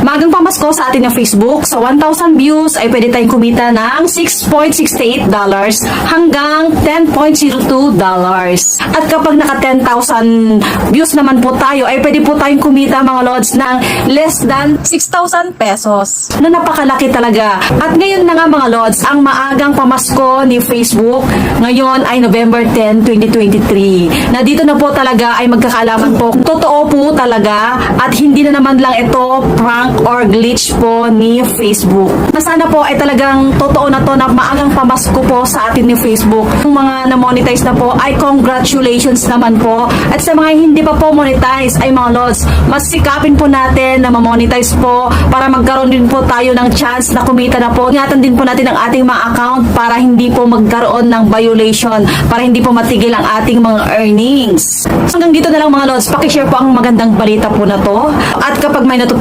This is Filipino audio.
Magang pamasko sa atin ng Facebook. Sa 1,000 views ay pwede tayong kumita ng $6.68 hanggang $10.02. At kapag naka 10,000 views naman po tayo, ay pwede po tayong kumita mga lods ng less than 6,000 pesos. Na napakalaki talaga. At ngayon na nga mga lods, ang maagang pamasko ni Facebook ngayon ay November 10, 2023. Na dito na po talaga ay magkakaalaman po. Totoo po talaga at hindi na naman lang ito prank or glitch po ni Facebook. Na sana po ay talagang totoo na to na maagang pamasko po sa atin ni Facebook. Kung mga na-monetize na po ay congratulations naman po. At sa mga hindi pa po monetize ay mga lods, mas sikapin po natin na ma-monetize po para magkaroon din po tayo ng chance na kumita na po. Ingatan din po natin ang ating mga account para hindi po magkaroon ng violation, para hindi po matigil ang ating mga earnings. Hanggang dito na lang mga lods, pakishare po ang magandang balita po na to. At kapag may natutunan